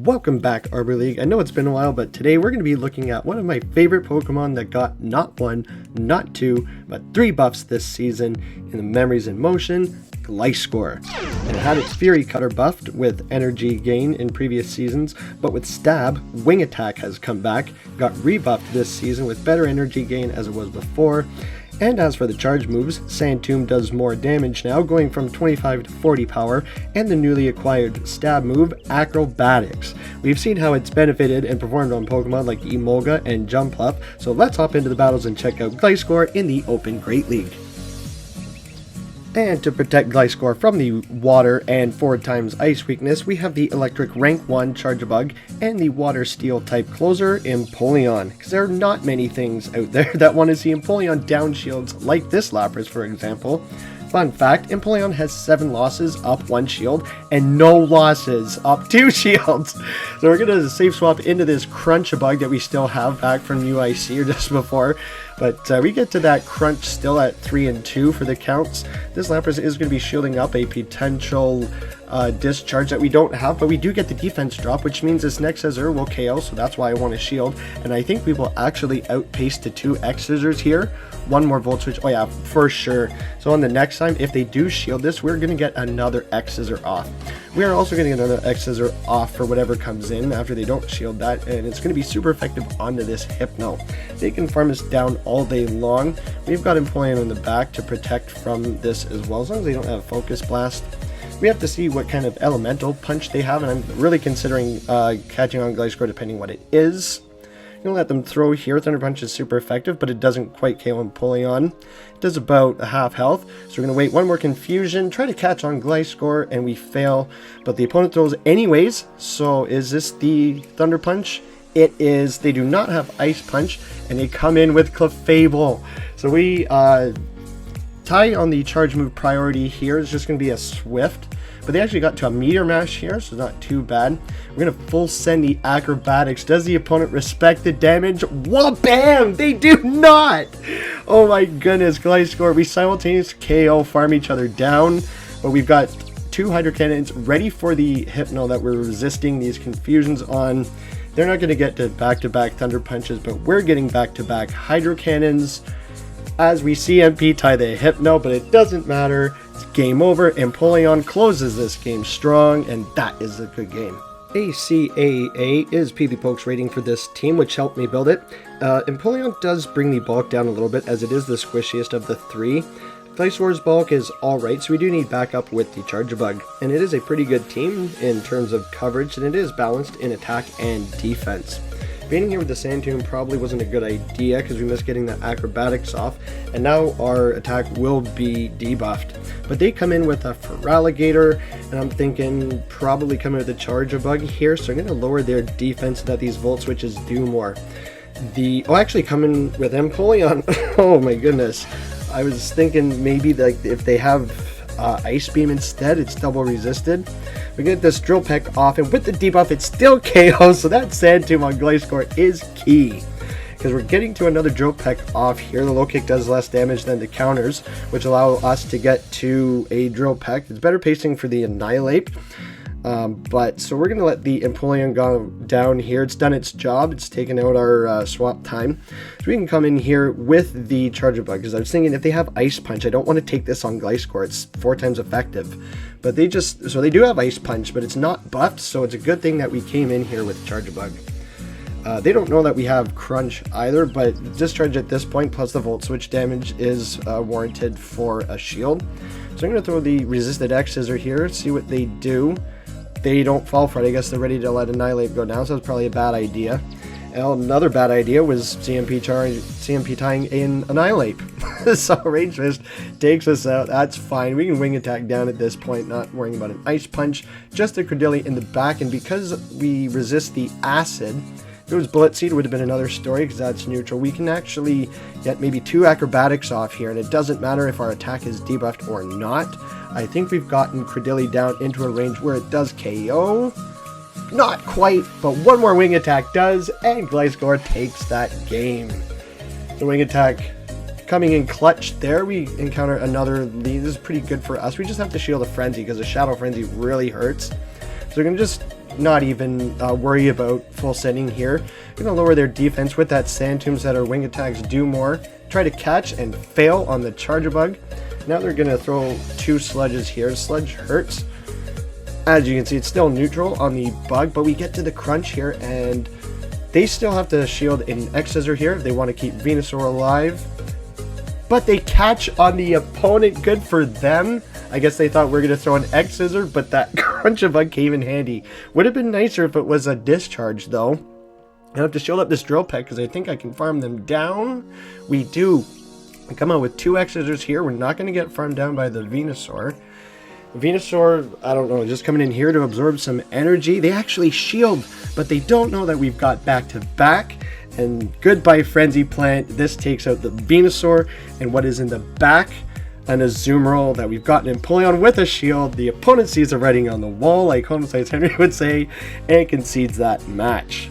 Welcome back, Arbor League. I know it's been a while, but today we're going to be looking at one of my favorite Pokemon that got not one, not two, but 3 buffs this season in the Memories in Motion, Gliscor. And it had its Fury Cutter buffed with energy gain in previous seasons, but with Stab, Wing Attack has come back, got rebuffed this season with better energy gain as it was before. And as for the charge moves, Sand Tomb does more damage now, going from 25 to 40 power, and the newly acquired stab move, Acrobatics. We've seen how it's benefited and performed on Pokemon like Emolga and Jumpluff, so let's hop into the battles and check out Gliscor in the Open Great League. And to protect Gliscor from the water and 4x ice weakness, we have the electric rank 1 Charjabug and the water steel type closer, Empoleon. Because there are not many things out there that want to see Empoleon down shields like this Lapras, for example. Fun fact, Empoleon has 7 losses up 1 shield and no losses up 2 shields. So we're going to safe swap into this Crunchabug that we still have back from UIC or just before. But we get to that Crunch still at 3 and 2 for the counts. This Lapras is going to be shielding up a potential discharge that we don't have, but we do get the defense drop, which means this next Scissor will KO, so that's why I want to shield. And I think we will actually outpace the 2 X Scissors here. One more Volt Switch, oh yeah, for sure. So on the next time, if they do shield this, we're going to get another X Scissor off. We are also getting another X Scissor off for whatever comes in after they don't shield that, and it's going to be super effective onto this Hypno. They can farm us down all day long. We've got Empoleon in the back to protect from this as well, as long as they don't have Focus Blast. We have to see what kind of Elemental Punch they have, and I'm really considering catching on Gliscor depending what it is. I'm going to let them throw here. Thunder Punch is super effective, but it doesn't quite KO Empoleon. It does about a half health, so we're going to wait one more Confusion, try to catch on Gliscor, and we fail. But the opponent throws anyways, so is this the Thunder Punch? It is. They do not have Ice Punch, and they come in with Clefable. So we tie on the charge move priority here. It's just going to be a Swift. But they actually got to a Meteor Mash here, so not too bad. We're going to full send the Acrobatics. Does the opponent respect the damage? Wha-bam! They do not! Oh my goodness, Gliscor. We simultaneously KO, farm each other down. But we've got 2 Hydro Cannons ready for the Hypno that we're resisting these Confusions on. They're not going to get to back-to-back Thunder Punches, but we're getting back-to-back Hydro Cannons. As we CMP tie the Hypno, but it doesn't matter. It's game over. Empoleon closes this game strong, and that is a good game. ACAA is PvPoke's rating for this team, which helped me build it. Empoleon does bring the bulk down a little bit, as it is the squishiest of the 3. Gliscor's bulk is alright, so we do need backup with the Charjabug. And it is a pretty good team in terms of coverage, and it is balanced in attack and defense. Being here with the Sand Tomb probably wasn't a good idea because we missed getting the Acrobatics off, and now our attack will be debuffed. But they come in with a Feraligatr, and I'm thinking probably coming with a Charjabug here, so I'm going to lower their defense so that these Volt Switches do more. Actually come in with Empoleon. Oh my goodness. I was thinking maybe like if they have Ice Beam instead, it's double resisted. We get this Drill Peck off, and with the debuff, it's still KO, so that Sand Tomb on Gliscor is key. Because we're getting to another Drill Peck off here. The low kick does less damage than the counters, which allow us to get to a Drill Peck. It's better pacing for the Annihilate. So we're going to let the Empoleon go down here. It's done its job. It's taken out our swap time. So we can come in here with the Charjabug, because I was thinking if they have Ice Punch, I don't want to take this on Gliscor. It's 4x effective. But they do have Ice Punch, but it's not buffed, so it's a good thing that we came in here with Charjabug. They don't know that we have Crunch either, but Discharge at this point, plus the Volt Switch damage is warranted for a shield. So I'm going to throw the Resisted X Scissor here, see what they do. They don't fall for it. I guess they're ready to let Annihilate go down, so that's probably a bad idea. And another bad idea was CMP tying in Annihilate. So Range Fist takes us out. That's fine. We can Wing Attack down at this point, not worrying about an Ice Punch. Just a Credilli in the back, and because we resist the Acid, if it was Bullet Seed, it would have been another story because that's neutral. We can actually get maybe 2 Acrobatics off here, and it doesn't matter if our attack is debuffed or not. I think we've gotten Credilli down into a range where it does KO. Not quite, but one more Wing Attack does, and Gliscor takes that game. The Wing Attack coming in clutch there. We encounter another lead. This is pretty good for us. We just have to shield a Frenzy because a Shadow Frenzy really hurts. So we're going to just not even worry about full sending here. Gonna lower their defense with that Sand Tombs that our wing attacks do more. Try to catch and fail on the Charger Bug. Now they're gonna throw 2 Sludges here. Sludge hurts. As you can see, it's still neutral on the bug, but we get to the crunch here, and they still have to shield an X-Scissor here if they want to keep Venusaur alive. But they catch on the opponent. Good for them. I guess they thought we were going to throw an X-Scissor, but that crunch bug came in handy. Would have been nicer if it was a discharge, though. I have to shield up this Drill Peck because I think I can farm them down. We do. We come out with 2 X-Scissors here. We're not going to get farmed down by the Venusaur. Venusaur, I don't know, just coming in here to absorb some energy. They actually shield, but they don't know that we've got back-to-back. And goodbye, Frenzy Plant. This takes out the Venusaur. And what is in the back? An Azumarill that we've got an Empoleon with a shield. The opponent sees the writing on the wall, like Homicides Henry would say, and concedes that match.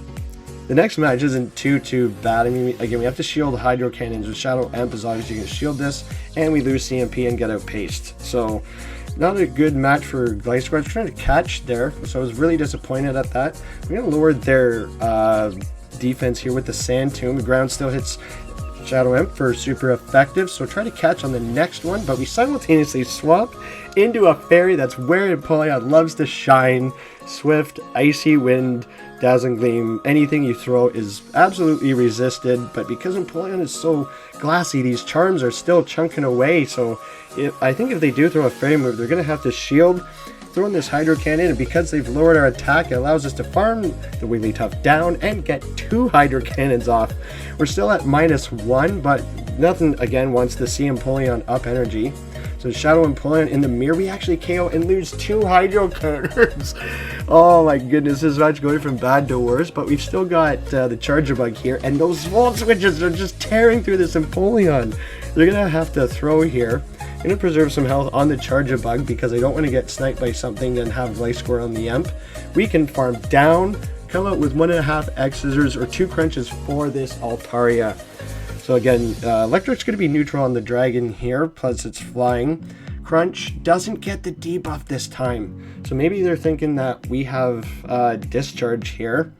The next match isn't too bad. I mean, again, we have to shield Hydro Cannons with Shadow Imp as obviously you can shield this, and we lose CMP and get outpaced. So, not a good match for Gliscor. I was trying to catch there, so I was really disappointed at that. We're going to lower their defense here with the Sand Tomb. The ground still hits Shadow Imp for super effective, so try to catch on the next one, but we simultaneously swap into a Fairy. That's where Empoleon loves to shine. Swift, Icy Wind, Dazzling Gleam, anything you throw is absolutely resisted, but because Empoleon is so glassy, these charms are still chunking away, so I think if they do throw a Fairy move, they're going to have to shield, throw in this Hydro Cannon, and because they've lowered our attack, it allows us to farm the Wigglytuff down and get 2 Hydro Cannons off. We're still at -1, but nothing, again, wants to see Empoleon up energy. So Shadow Empoleon in the mirror, we actually KO and lose 2 Hydro Cannons. Oh my goodness, this match going from bad to worse, but we've still got the Charger Bug here, and those Volt Switches are just tearing through this Empoleon. They're going to have to throw here. I'm going to preserve some health on the Charger Bug because I don't want to get sniped by something and have Gliscor on the Imp. We can farm down, come out with 1.5 X-Scissors or 2 Crunches for this Altaria. So again, Electric's going to be neutral on the Dragon here, plus it's flying. Crunch doesn't get the debuff this time. So maybe they're thinking that we have Discharge here.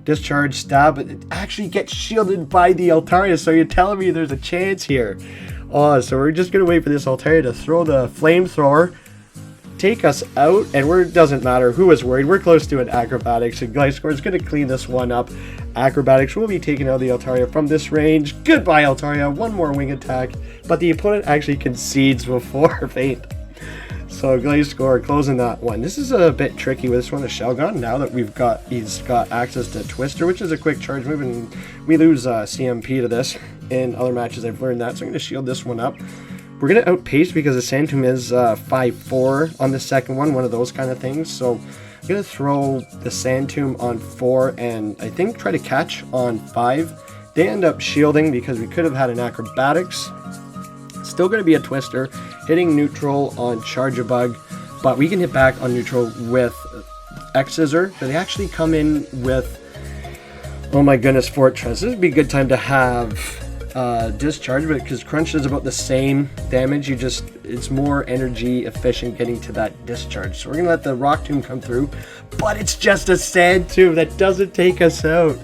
Discharge, stab, but it actually gets shielded by the Altaria, so you're telling me there's a chance here. Oh, so we're just going to wait for this Altaria to throw the Flamethrower, take us out, and it doesn't matter who is worried. We're close to an Acrobatics, and Gliscor is going to clean this one up. Acrobatics will be taking out the Altaria from this range. Goodbye, Altaria. One more wing attack, but the opponent actually concedes before Fate. So Gliscor closing that one. This is a bit tricky with this one, the Shelgon, now that he's got access to Twister, which is a quick charge move, and we lose CMP to this. In other matches I've learned that, so I'm going to shield this one up. We're going to outpace because the Sand Tomb is 5-4 on the second one of those kind of things. So I'm going to throw the Sand Tomb on 4 and I think try to catch on 5. They end up shielding because we could have had an Acrobatics. Still going to be a Twister, hitting neutral on Charger Bug, but we can hit back on neutral with X-Scissor. So they actually come in with, oh my goodness, Fortress. This would be a good time to have Discharge, but because Crunch is about the same damage, it's more energy efficient getting to that Discharge. So we're gonna let the Rock Tomb come through, but it's just a Sand Tomb that doesn't take us out.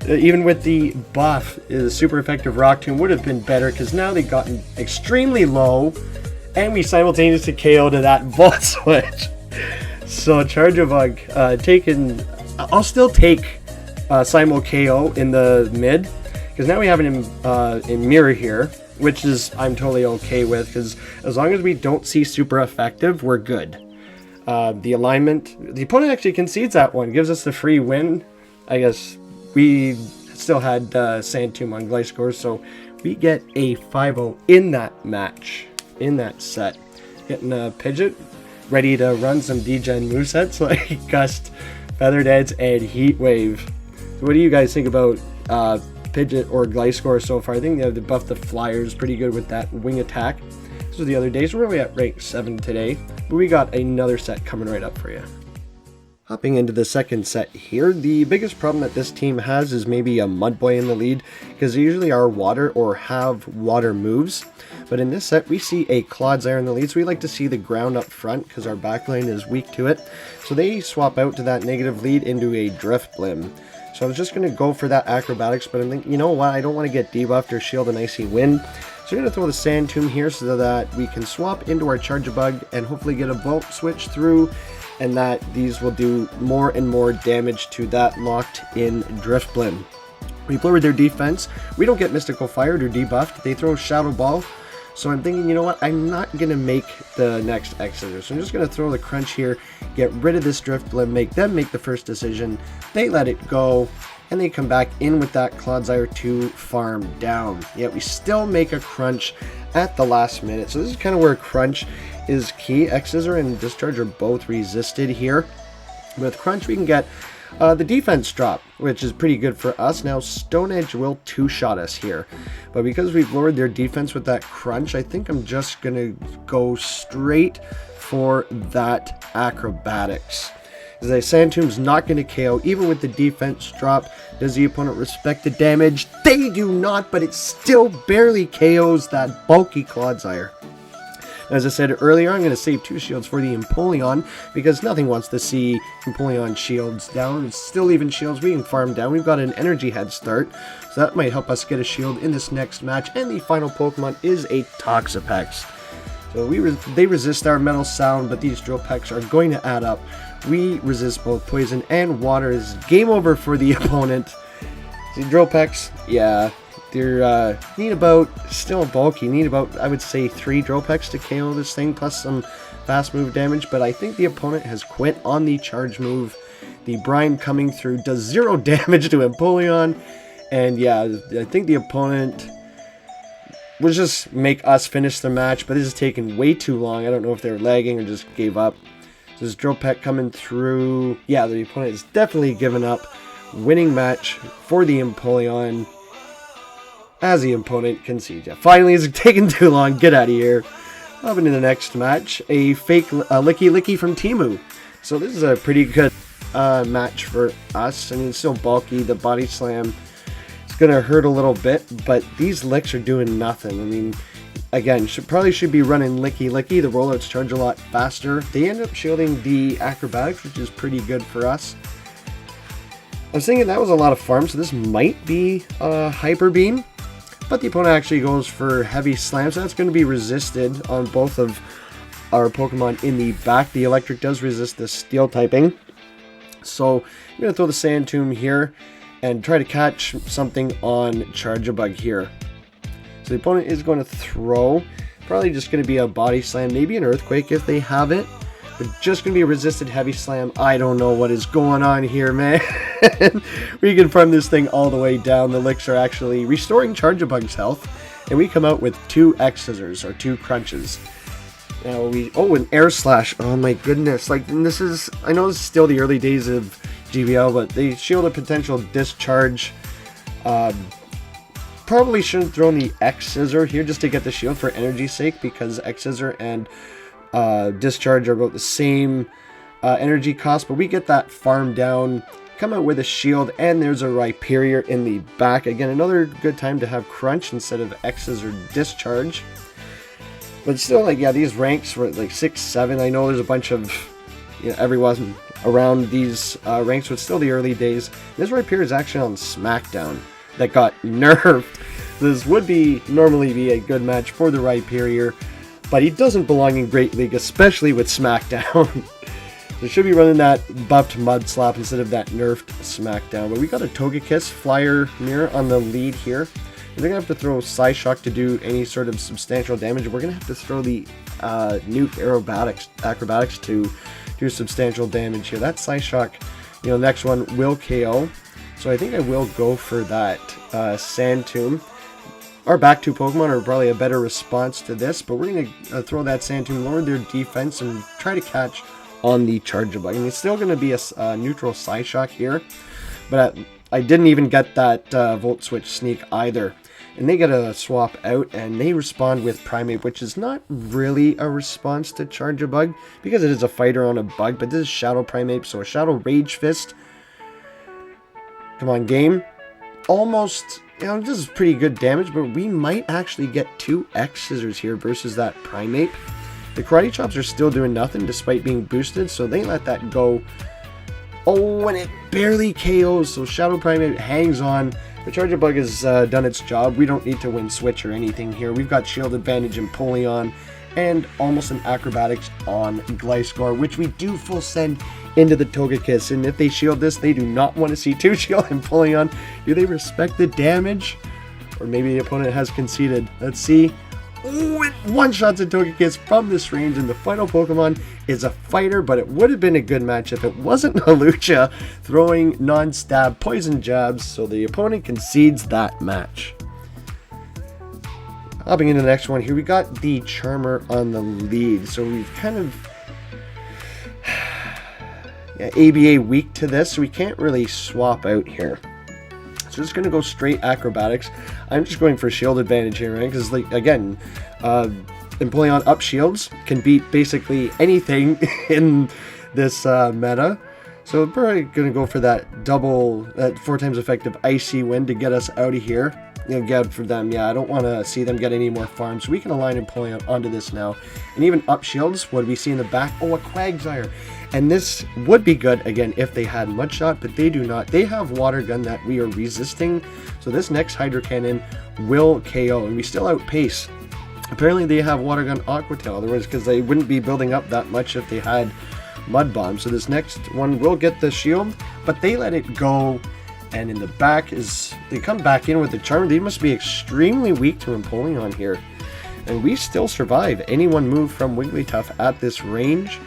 Even with the buff, the super effective Rock Tomb would have been better because now they've gotten extremely low, and we simultaneously KO to that Volt Switch. So Charger Bug taken. I'll still take Simul KO in the mid. Because now we have him in mirror here, which is I'm totally okay with, because as long as we don't see super effective, we're good. The alignment, the opponent actually concedes that one, gives us the free win. I guess we still had Sand Tomb on Gliscor, so we get a 5-0 in that match, in that set. Getting a Pidgeot, ready to run some degen movesets like Gust, Feather Dance, and Heat Wave. So what do you guys think about Pidgeot or Gliscor so far? I think they buffed the Flyers pretty good with that wing attack. This was the other day, so we're only at rank 7 today, but we got another set coming right up for you. Hopping into the second set here, the biggest problem that this team has is maybe a Mudboy in the lead, because they usually are water or have water moves. But in this set, we see a Clodsire in the lead, so we like to see the ground up front, because our backline is weak to it. So they swap out to that negative lead into a Drifblim. So I was just going to go for that Acrobatics, but I'm thinking, you know what, I don't want to get debuffed or shield an Icy Wind. So we're going to throw the Sand Tomb here so that we can swap into our Charjabug and hopefully get a Volt Switch through, and that these will do more and more damage to that locked in Drifblim. We've lowered their defense. We don't get Mystical Fired or debuffed. They throw Shadow Ball. So I'm thinking, you know what, I'm not going to make the next X-Scissor. So I'm just going to throw the Crunch here, get rid of this Drifblim, make them make the first decision. They let it go, and they come back in with that Clodsire to farm down. Yet we still make a Crunch at the last minute. So this is kind of where Crunch is key. X-Scissor and Discharge are both resisted here. With Crunch, we can get the defense drop, which is pretty good for us. Now, Stone Edge will two-shot us here. But because we've lowered their defense with that Crunch, I think I'm just going to go straight for that Acrobatics. As a Sand Tomb's not going to KO, even with the defense drop. Does the opponent respect the damage? They do not, but it still barely KOs that bulky Clodsire. As I said earlier, I'm going to save 2 shields for the Empoleon, because nothing wants to see Empoleon shields down. It's still even shields. We can farm down. We've got an energy head start, so that might help us get a shield in this next match. And the final Pokemon is a Toxapex. So they resist our Metal Sound, but these Drill Pecks are going to add up. We resist both Poison and Water. Is game over for the opponent. The Drill Pecks, yeah. They're need about, still bulky, need about, I would say, 3 Drill Pecks to KO this thing, plus some fast move damage, but I think the opponent has quit on the charge move. The Brine coming through does 0 damage to Empoleon, and yeah, I think the opponent will just make us finish the match, but this is taking way too long. I don't know if they're lagging or just gave up. So this Drill Peck coming through, yeah, the opponent has definitely given up. Winning match for the Empoleon, as the opponent concedes. Yeah, finally, it's taking too long. Get out of here. Up into the next match, a fake Licky Licky from Temu. So this is a pretty good match for us. I mean, it's still bulky. The Body Slam is going to hurt a little bit, but these licks are doing nothing. I mean, again, probably should be running Licky Licky. The rollouts charge a lot faster. They end up shielding the Acrobatics, which is pretty good for us. I was thinking that was a lot of farm, so this might be a Hyper Beam. But the opponent actually goes for Heavy Slam, so that's going to be resisted on both of our Pokemon in the back. The Electric does resist the Steel typing. So I'm going to throw the Sand Tomb here and try to catch something on Charjabug here. So the opponent is going to throw, probably just going to be a Body Slam, maybe an Earthquake if they have it. But just going to be a resisted Heavy Slam. I don't know what is going on here, man. We can farm this thing all the way down. The licks are actually restoring Charjabug's health. And we come out with 2 X-Scissors, or 2 Crunches. Now an Air Slash. Oh my goodness. Like, this is, I know this is still the early days of GBL, but they shield a potential Discharge. Probably shouldn't throw in the X-Scissor here just to get the shield for energy's sake, because X-Scissor and Discharge are about the same energy cost, but we get that farm down, come out with a shield, and there's a Rhyperior in the back. Again, another good time to have Crunch instead of X's or Discharge. But still, like, yeah, these ranks were like 6, 7. I know there's a bunch of, you know, everyone around these ranks, but still the early days. This Rhyperior is actually on SmackDown that got nerfed. This would normally be a good match for the Rhyperior, but he doesn't belong in Great League, especially with SmackDown. So should be running that buffed Mud Slap instead of that nerfed SmackDown. But we got a Togekiss Flyer Mirror on the lead here. They're going to have to throw Psyshock to do any sort of substantial damage. We're going to have to throw the Nuke Acrobatics to do substantial damage here. That Psyshock, you know, next one will KO. So I think I will go for that Sand Tomb. Our back 2 Pokemon are probably a better response to this, but we're going to throw that Sand Tomb, lower their defense, and try to catch on the Charjabug. And it's still going to be a neutral Psyshock here, but I didn't even get that Volt Switch Sneak either. and they get a swap out, and they respond with Primate, which is not really a response to Charge a Bug, because it is a fighter on a bug, but this is Shadow Primate, so a Shadow Rage Fist. Come on, game. Almost, you know, this is pretty good damage, but we might actually get 2 X Scissors here versus that Primate. The Karate Chops are still doing nothing despite being boosted, so they let that go. Oh, and it barely KOs, so Shadow Primate hangs on. The Charger Bug has done its job. We don't need to win Switch or anything here. We've got Shield Advantage in Empoleon and almost an Acrobatics on Gliscor, which we do full send into the Togekiss. And if they shield this, they do not want to see 2 Shield and Empoleon. Do they respect the damage? Or maybe the opponent has conceded. Let's see. Oh, it one-shots a Togekiss from this range, and the final Pokemon is a fighter, but it would have been a good match if it wasn't a Lucha throwing non-stab poison jabs, so the opponent concedes that match. Hopping into the next one here, we got the Charmer on the lead, so we've kind of ABA weak to this, so we can't really swap out here. So just going to go straight Acrobatics. I'm just going for Shield Advantage here, right? Because, like, again, Empoleon up shields can beat basically anything in this meta. So we're probably going to go for that double, 4 times effective Icy Wind to get us out of here. You know, good for them. Yeah, I don't want to see them get any more farms. So we can align Empoleon onto this now. And even up shields, what do we see in the back? Oh, a Quagsire. And this would be good, again, if they had Mudshot, but they do not. They have Water Gun that we are resisting. So this next Hydro Cannon will KO, and we still outpace. Apparently they have Water Gun Aqua Tail, otherwise, because they wouldn't be building up that much if they had Mud Bomb. So this next one will get the shield, but they let it go. And in the back is, they come back in with the Charm. They must be extremely weak to Empoleon here. And we still survive. Anyone move from Wigglytuff at this range?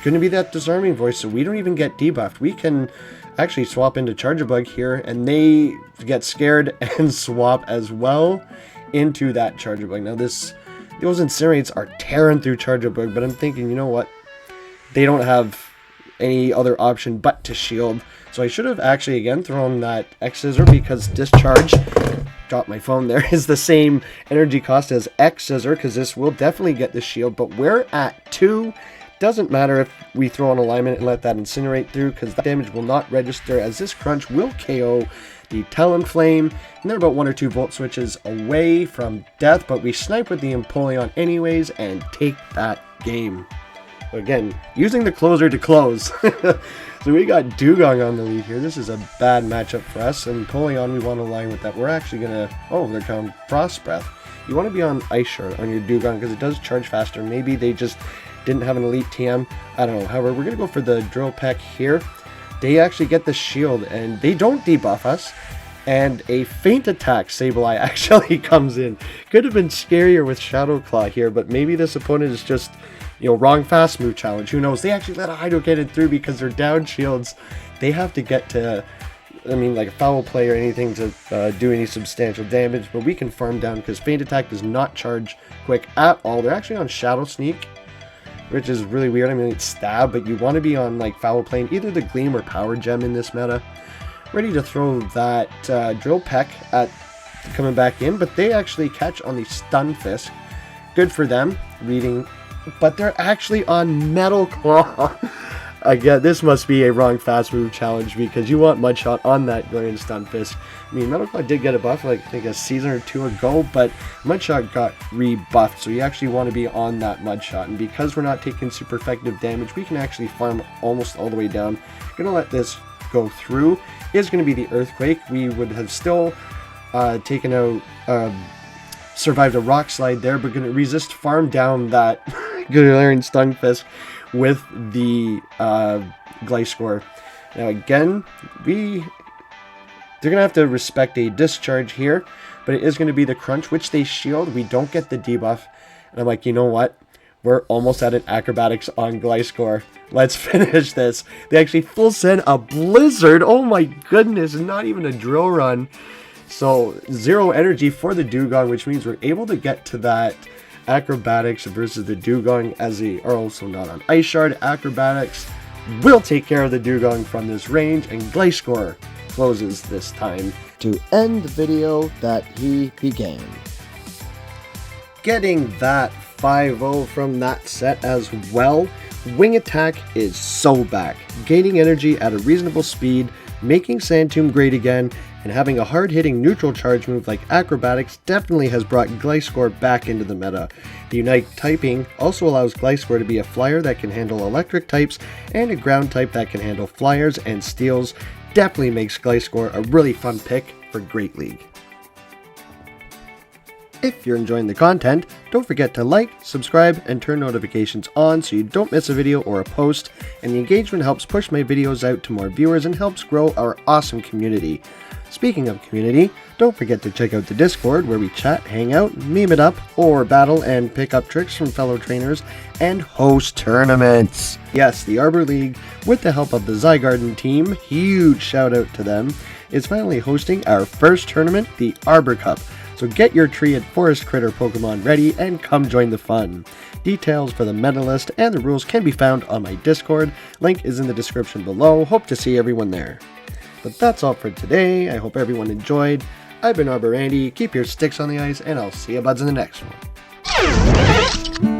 Going to be that Disarming Voice, so we don't even get debuffed. We can actually swap into Charger Bug here, and they get scared and swap as well into that Charger Bug. Now those Incinerates are tearing through Charger Bug, but I'm thinking, you know what? They don't have any other option but to shield. So I should have actually, again, thrown that X Scissor, because Discharge, got my phone there, is the same energy cost as X Scissor, because this will definitely get the shield, but we're at 2. Doesn't matter if we throw on alignment and let that Incinerate through, because that damage will not register, as this Crunch will KO the Talonflame, and they're about 1 or 2 Volt Switches away from death, but we snipe with the Empoleon anyways and take that game. Again, using the closer to close. So we got Dugong on the lead here. This is a bad matchup for us, and Empoleon, we want to align with that. We're actually going to, oh, they're coming Frost Breath. You want to be on Ice Shard on your Dugong, because it does charge faster. Maybe they just didn't have an elite TM. I don't know. However, we're going to go for the Drill Peck here. They actually get the shield, and they don't debuff us. And a Feint Attack Sableye actually comes in. Could have been scarier with Shadow Claw here, but maybe this opponent is just, you know, wrong fast move challenge. Who knows? They actually let a Hydro Cannon through because they're down shields. They have to get to, I mean, like a foul play or anything to do any substantial damage, but we can farm down because Feint Attack does not charge quick at all. They're actually on Shadow Sneak, which is really weird. I mean, it's stab, but you want to be on like foul play, either the Gleam or Power Gem in this meta. Ready to throw that Drill Peck at coming back in, but they actually catch on the Stun Fist. Good for them, reading, but they're actually on Metal Claw. Again, this must be a wrong fast move challenge, because you want Mudshot on that Galarian Stun Fist. I mean, Metal Claw did get a buff like I think a season or 2 ago, but Mudshot got rebuffed, so you actually want to be on that Mudshot. And because we're not taking super effective damage, we can actually farm almost all the way down. Gonna let this go through. Is going to be the Earthquake. We would have still taken out, survived a Rock Slide there, but going to resist farm down that Galarian Stunfisk with the Gliscor. Now again, they're going to have to respect a Discharge here, but it is going to be the Crunch, which they shield. We don't get the debuff, and I'm like, you know what? We're almost at an Acrobatics on Gliscor. Let's finish this. They actually full send a Blizzard. Oh my goodness, not even a Drill Run. So 0 energy for the Dugong, which means we're able to get to that Acrobatics versus the Dugong, as they are also not on Ice Shard. Acrobatics will take care of the Dugong from this range, and Gliscor closes this time. to end the video that he began. Getting that 5-0 from that set as well. Wing attack is so back, gaining energy at a reasonable speed, making Sandtomb great again, and having a hard-hitting neutral charge move like Acrobatics definitely has brought Gliscor back into the meta. The Unite typing also allows Gliscor to be a flyer that can handle electric types, and a ground type that can handle flyers and steals. Definitely makes Gliscor a really fun pick for Great League. If you're enjoying the content, don't forget to like, subscribe, and turn notifications on so you don't miss a video or a post, and the engagement helps push my videos out to more viewers and helps grow our awesome community. Speaking of community, don't forget to check out the Discord where we chat, hang out, meme it up, or battle and pick up tricks from fellow trainers, and host tournaments. Yes, the Arbor League, with the help of the Zygarden team, huge shout out to them, is finally hosting our first tournament, the Arbor Cup. So get your tree and forest critter Pokemon ready and come join the fun. Details for the meta list and the rules can be found on my Discord. Link is in the description below. Hope to see everyone there. But that's all for today. I hope everyone enjoyed. I've been ArborAndy. Keep your sticks on the ice, and I'll see you buds in the next one.